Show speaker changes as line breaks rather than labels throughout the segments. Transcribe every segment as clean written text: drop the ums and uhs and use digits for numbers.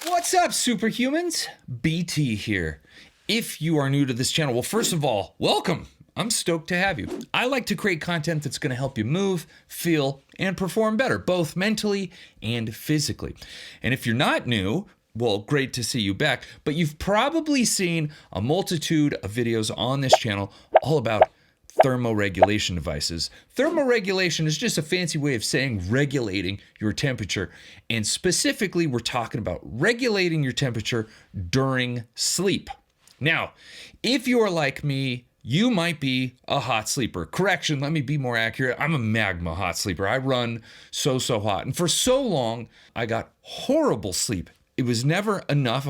What's up, superhumans? BT here. If you are new to this channel, well, first of all, welcome. I'm stoked to have you. I like to create content that's going to help you move, feel, and perform better, both mentally and physically. And if you're not new, well, great to see you back, but you've probably seen a multitude of videos on this channel all about thermoregulation devices. Thermoregulation is just a fancy way of saying regulating your temperature. And specifically, we're talking about regulating your temperature during sleep. Now, if you are like me, you might be a hot sleeper. Correction, let me be more accurate. I'm a magma hot sleeper. I run so hot. And for so long, I got horrible sleep. It was never enough.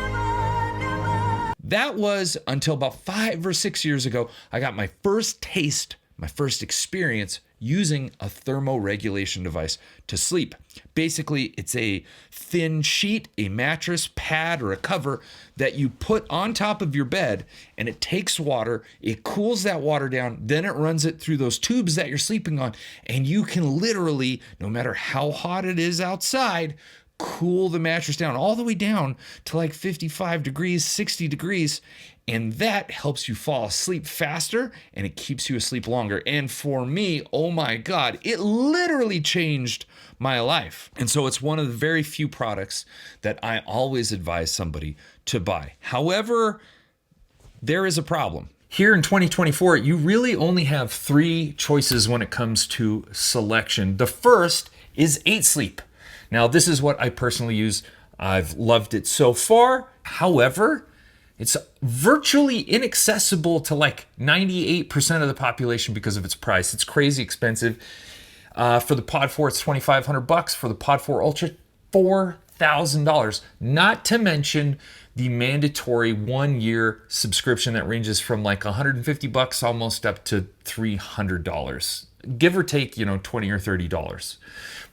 That was until about 5 or 6 years ago, I got my first taste, my first experience using a thermoregulation device to sleep. Basically, it's a thin sheet, a mattress, pad, or a cover that you put on top of your bed, and it takes water, it cools that water down, then it runs it through those tubes that you're sleeping on, and you can literally, no matter how hot it is outside, cool the mattress down all the way down to like 55 degrees, 60 degrees, and that helps you fall asleep faster and it keeps you asleep longer. And for me, oh my God, it literally changed my life. And so it's one of the very few products that I always advise somebody to buy. However, there is a problem. Here in 2024, you really only have 3 choices when it comes to selection. The first is 8 Sleep. Now, this is what I personally use. I've loved it so far. However, it's virtually inaccessible to like 98% of the population because of its price. It's crazy expensive. For the Pod 4, it's $2,500. For the Pod 4 Ultra, $4,000. Not to mention the mandatory 1-year subscription that ranges from like $150 almost up to $300. Give or take, $20 or $30.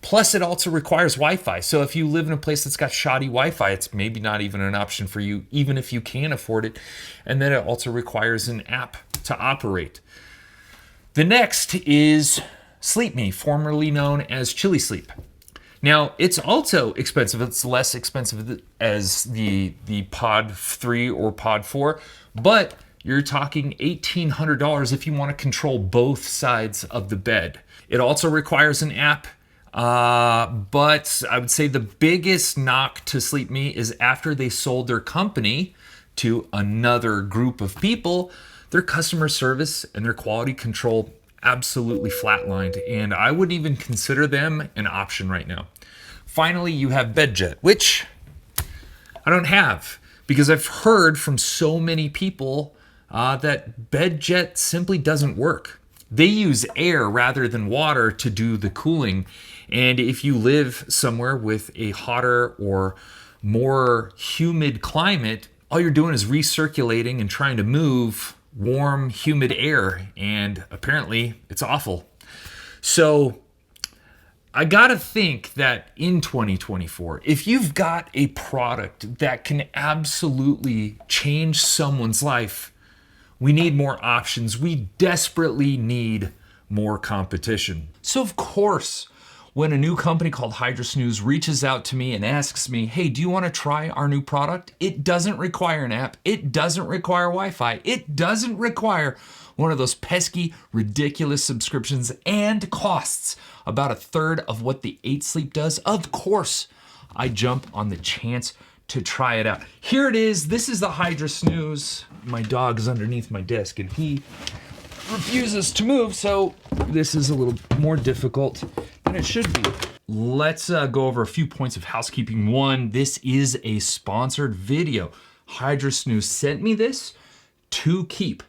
Plus, it also requires Wi-Fi. So if you live in a place that's got shoddy Wi-Fi, it's maybe not even an option for you, even if you can afford it. And then it also requires an app to operate. The next is SleepMe, formerly known as Chili Sleep. Now, it's also expensive. It's less expensive as the Pod 3 or Pod 4, but you're talking $1,800 if you want to control both sides of the bed. It also requires an app, but I would say the biggest knock to SleepMe is after they sold their company to another group of people, their customer service and their quality control absolutely flatlined, and I wouldn't even consider them an option right now. Finally, you have BedJet, which I don't have because I've heard from so many people that BedJet simply doesn't work. They use air rather than water to do the cooling. And if you live somewhere with a hotter or more humid climate, all you're doing is recirculating and trying to move warm, humid air. And apparently it's awful. So I gotta think that in 2024, if you've got a product that can absolutely change someone's life, we need more options. We desperately need more competition. So of course, when a new company called HydraSnooze reaches out to me and asks me, hey, do you want to try our new product? It doesn't require an app. It doesn't require Wi-Fi. It doesn't require one of those pesky, ridiculous subscriptions and costs about 1/3 of what the 8 Sleep does. Of course, I jump on the chance to try it out. Here it is. This is the HydraSnooze. My dog is underneath my desk and he refuses to move, so this is a little more difficult than it should be. Let's go over a few points of housekeeping. 1, this is a sponsored video. HydraSnooze sent me this to keep.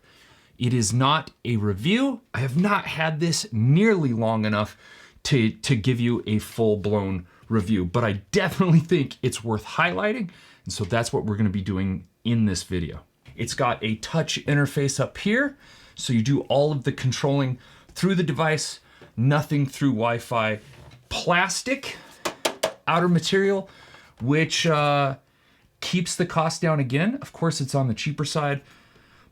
It is not a review. I have not had this nearly long enough to give you a full-blown review, but I definitely think it's worth highlighting, and so that's what we're gonna be doing in this video. It's got a touch interface up here, so you do all of the controlling through the device, nothing through Wi-Fi. Plastic outer material, which keeps the cost down again. Of course, it's on the cheaper side,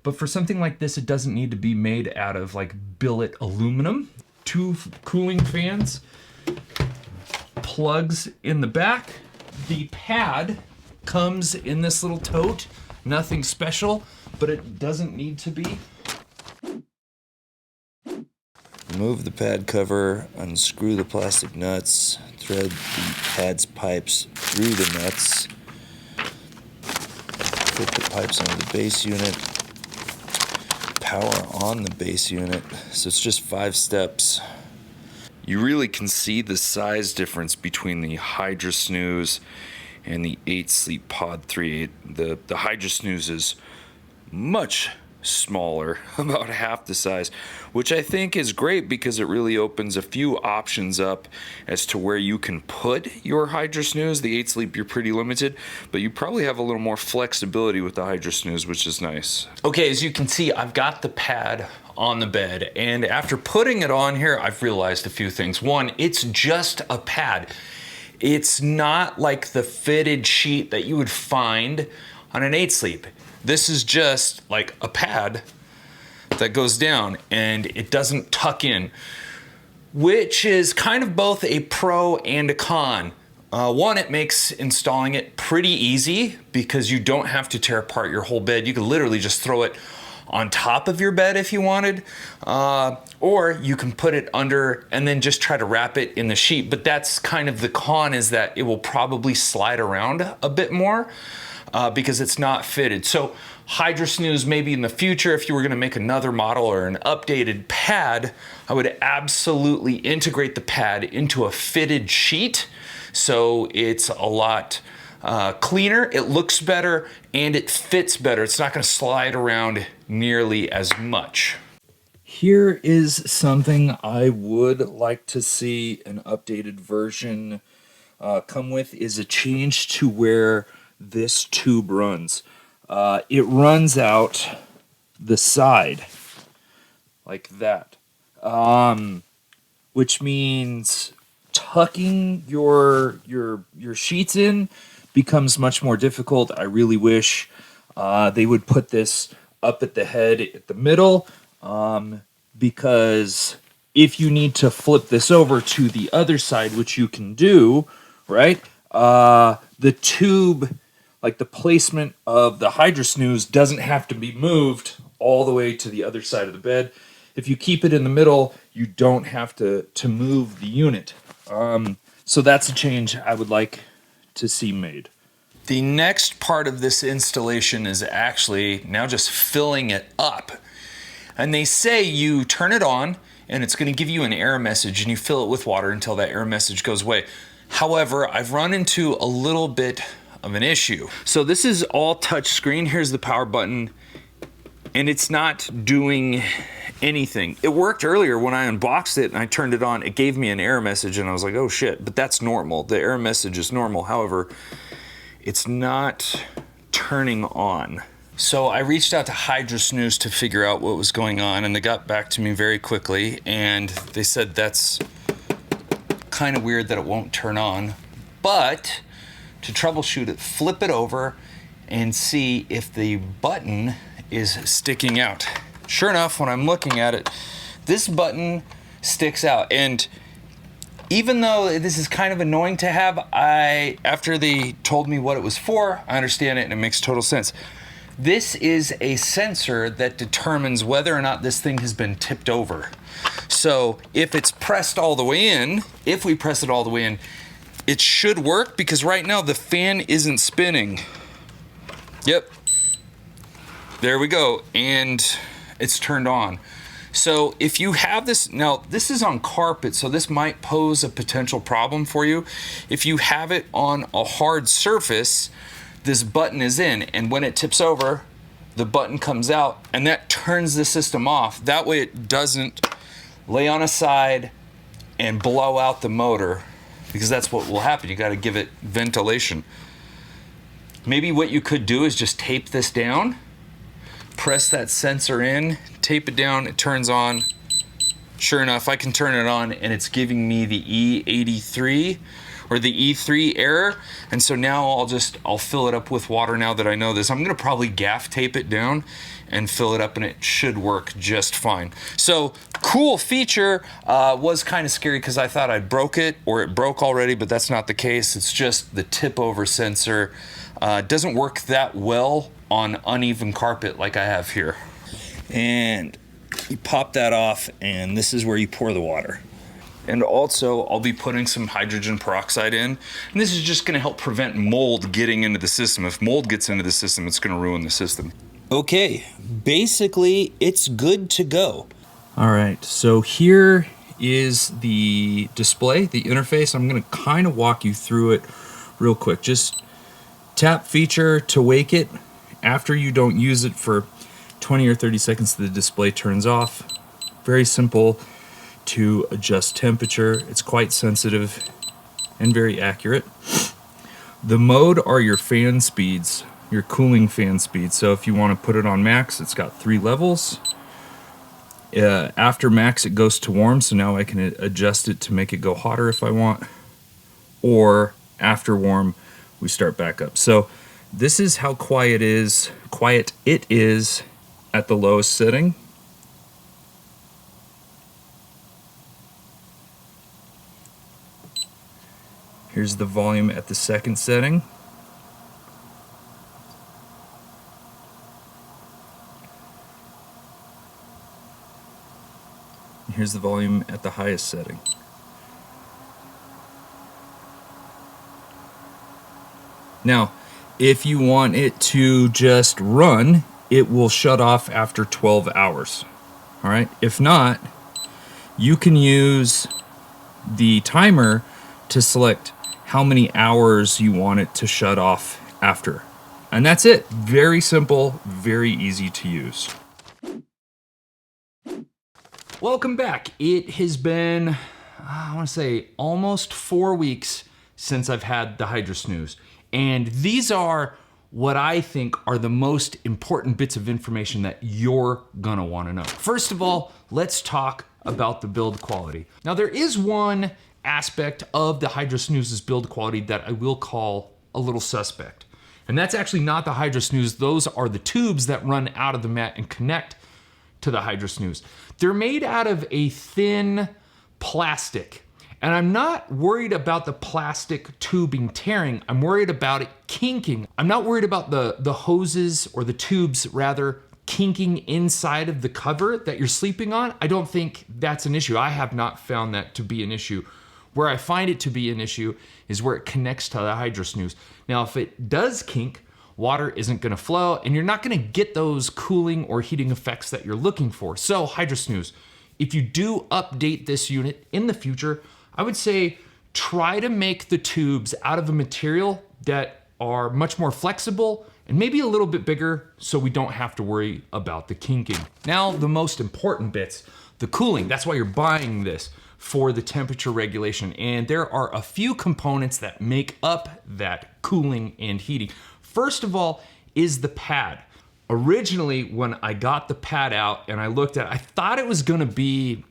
but for something like this, it doesn't need to be made out of like billet aluminum. 2 cooling fans, plugs in the back. The pad Comes in this little tote. Nothing special, but it doesn't need to be.
Remove the pad cover, unscrew the plastic nuts, thread the pad's pipes through the nuts, fit the pipes onto the base unit, power on the base unit. So it's just 5 steps. You really can see the size difference between the Hydra Snooze and the 8 Sleep Pod 3. The Hydra Snooze is much smaller, about half the size, which I think is great because it really opens a few options up as to where you can put your Hydra Snooze. The 8 Sleep, you're pretty limited, but you probably have a little more flexibility with the Hydra Snooze, which is nice.
Okay, as you can see, I've got the pad on the bed, and after putting it on here, I've realized a few things. One, it's just a pad. It's not like the fitted sheet that you would find on an 8 Sleep. This is just like a pad that goes down and it doesn't tuck in, which is kind of both a pro and a con. One, it makes installing it pretty easy because you don't have to tear apart your whole bed. You could literally just throw it on top of your bed if you wanted, or you can put it under and then just try to wrap it in the sheet. But that's kind of the con, is that it will probably slide around a bit more. Because it's not fitted. So Hydra Snooze, maybe in the future, if you were gonna make another model or an updated pad, I would absolutely integrate the pad into a fitted sheet. So it's a lot cleaner, it looks better, and it fits better. It's not gonna slide around nearly as much. Here is something I would like to see an updated version come with, is a change to where this tube runs. It runs out the side like that, which means tucking your sheets in becomes much more difficult. I really wish they would put this up at the head at the middle, because if you need to flip this over to the other side, which you can do, right? The tube, like the placement of the Hydra Snooze, doesn't have to be moved all the way to the other side of the bed. If you keep it in the middle, you don't have to move the unit. So that's a change I would like to see made. The next part of this installation is actually now just filling it up. And they say you turn it on and it's going to give you an error message, and you fill it with water until that error message goes away. However, I've run into a little bit of an issue. So this is all touch screen. Here's the power button, and it's not doing anything. It worked earlier when I unboxed it and I turned it on. It gave me an error message and I was like, oh shit, but that's normal. The error message is normal. However, it's not turning on. So I reached out to Hydra Snooze to figure out what was going on, and they got back to me very quickly, and they said that's kind of weird that it won't turn on, but to troubleshoot it, flip it over and see if the button is sticking out. Sure enough, when I'm looking at it, this button sticks out. And even though this is kind of annoying to have, after they told me what it was for, I understand it and it makes total sense. This is a sensor that determines whether or not this thing has been tipped over. So if it's pressed all the way in, if we press it all the way in, it should work, because right now the fan isn't spinning. Yep. There we go. And it's turned on. So if you have this, now this is on carpet, so this might pose a potential problem for you. If you have it on a hard surface, this button is in, and when it tips over, the button comes out, and that turns the system off. That way it doesn't lay on a side and blow out the motor, because that's what will happen. You got to give it ventilation. Maybe what you could do is just tape this down, press that sensor in, tape it down, it turns on. Sure enough, I can turn it on and it's giving me the E83 or the E3 error. And so now I'll fill it up with water now that I know this. I'm gonna probably gaff tape it down and fill it up, and it should work just fine. So cool feature. Was kind of scary because I thought I broke it or it broke already, but that's not the case. It's just the tip over sensor Doesn't work that well on uneven carpet like I have here.
And you pop that off, and this is where you pour the water.
And also, I'll be putting some hydrogen peroxide in. And this is just gonna help prevent mold getting into the system. If mold gets into the system, it's gonna ruin the system.
Okay, basically, it's good to go.
All right, so here is the display, the interface. I'm gonna kind of walk you through it real quick. Just tap feature to wake it. After you don't use it for 20 or 30 seconds, the display turns off. Very simple to adjust temperature. It's quite sensitive and very accurate. The mode are your fan speeds, your cooling fan speeds. So if you want to put it on max, it's got 3 levels. After max, it goes to warm, so now I can adjust it to make it go hotter if I want. Or after warm, we start back up. So this is how quiet it is at the lowest setting. Here's the volume at the second setting. Here's the volume at the highest setting. Now, if you want it to just run, it will shut off after 12 hours. All right. If not, you can use the timer to select how many hours you want it to shut off after. And that's it. Very simple, very easy to use. Welcome back. It has been, I want to say, almost 4 weeks since I've had the Hydro Snooze. And these are what I think are the most important bits of information that you're gonna wanna know. First of all, let's talk about the build quality. Now, there is one aspect of the Hydro Snooze's build quality that I will call a little suspect. And that's actually not the Hydro Snooze. Those are the tubes that run out of the mat and connect to the Hydro Snooze. They're made out of a thin plastic. And I'm not worried about the plastic tubing tearing. I'm worried about it kinking. I'm not worried about the hoses or the tubes rather kinking inside of the cover that you're sleeping on. I don't think that's an issue. I have not found that to be an issue. Where I find it to be an issue is where it connects to the Hydro Snooze. Now, if it does kink, water isn't gonna flow and you're not gonna get those cooling or heating effects that you're looking for. So Hydro Snooze, if you do update this unit in the future, I would say try to make the tubes out of a material that are much more flexible and maybe a little bit bigger so we don't have to worry about the kinking. Now, the most important bits, the cooling. That's why you're buying this, for the temperature regulation. And there are a few components that make up that cooling and heating. First of all is the pad. Originally, when I got the pad out and I looked at it, I thought it was gonna be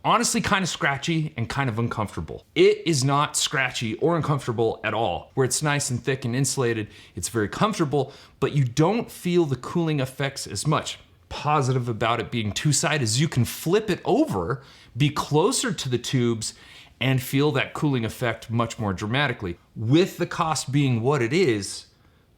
honestly kind of scratchy and kind of uncomfortable. It is not scratchy or uncomfortable at all. Where it's nice and thick and insulated, it's very comfortable, but you don't feel the cooling effects as much. Positive about it being two-sided is you can flip it over, be closer to the tubes, and feel that cooling effect much more dramatically. With the cost being what it is,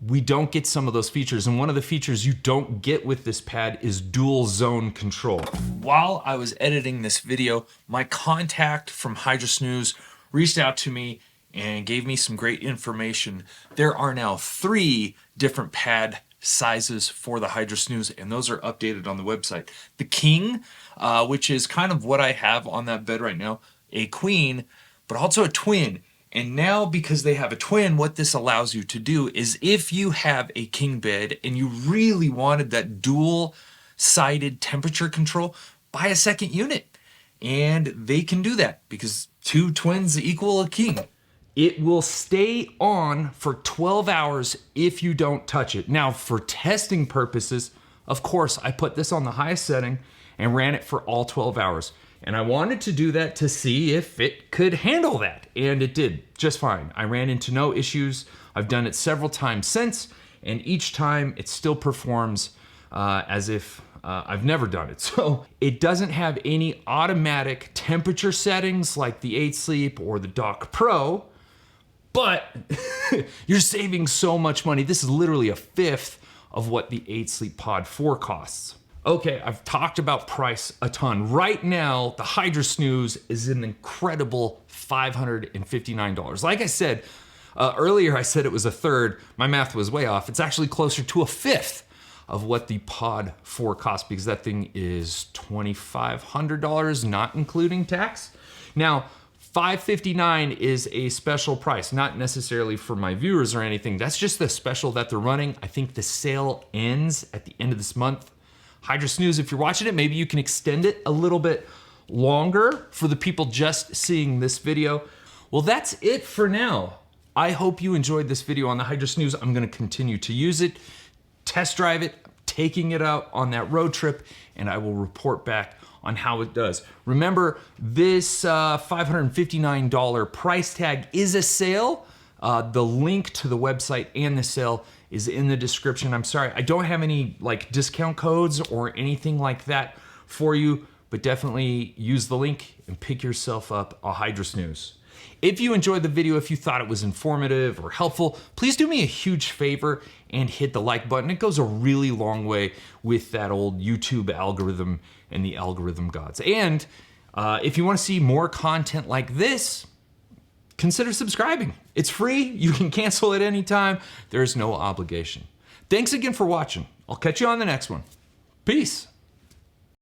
we don't get some of those features. And one of the features you don't get with this pad is dual zone control. While I was editing this video, my contact from Hydro Snooze reached out to me and gave me some great information. There are now 3 different pad sizes for the Hydro Snooze, and those are updated on the website. The King, which is kind of what I have on that bed right now, a queen, but also a twin. And now, because they have a twin, what this allows you to do is if you have a king bed and you really wanted that dual-sided temperature control, buy a second unit. And they can do that because 2 twins equal a king. It will stay on for 12 hours if you don't touch it. Now, for testing purposes, of course, I put this on the highest setting and ran it for all 12 hours. And I wanted to do that to see if it could handle that. And it did just fine. I ran into no issues. I've done it several times since, and each time it still performs as if I've never done it. So it doesn't have any automatic temperature settings like the 8 Sleep or the Dock Pro, but you're saving so much money. This is literally a fifth of what the 8 Sleep Pod 4 costs. Okay, I've talked about price a ton. Right now, the Hydra Snooze is an incredible $559. Like I said, earlier I said it was a third. My math was way off. It's actually closer to a fifth of what the Pod 4 costs, because that thing is $2,500, not including tax. Now, $559 is a special price, not necessarily for my viewers or anything. That's just the special that they're running. I think the sale ends at the end of this month. Hydra Snooze, if you're watching it, maybe you can extend it a little bit longer for the people just seeing this video. Well, that's it for now. I hope you enjoyed this video on the Hydra Snooze. I'm gonna continue to use it, test drive it, taking it out on that road trip, and I will report back on how it does. Remember, this $559 price tag is a sale. The link to the website and the sale is in the description. I'm sorry, I don't have any like discount codes or anything like that for you, but definitely use the link and pick yourself up a Hydra Snooze. If you enjoyed the video, if you thought it was informative or helpful, please do me a huge favor and hit the like button. It goes a really long way with that old YouTube algorithm and the algorithm gods. And if you want to see more content like this, consider subscribing. It's free. You can cancel at any time. There's no obligation. Thanks again for watching. I'll catch you on the next one. Peace.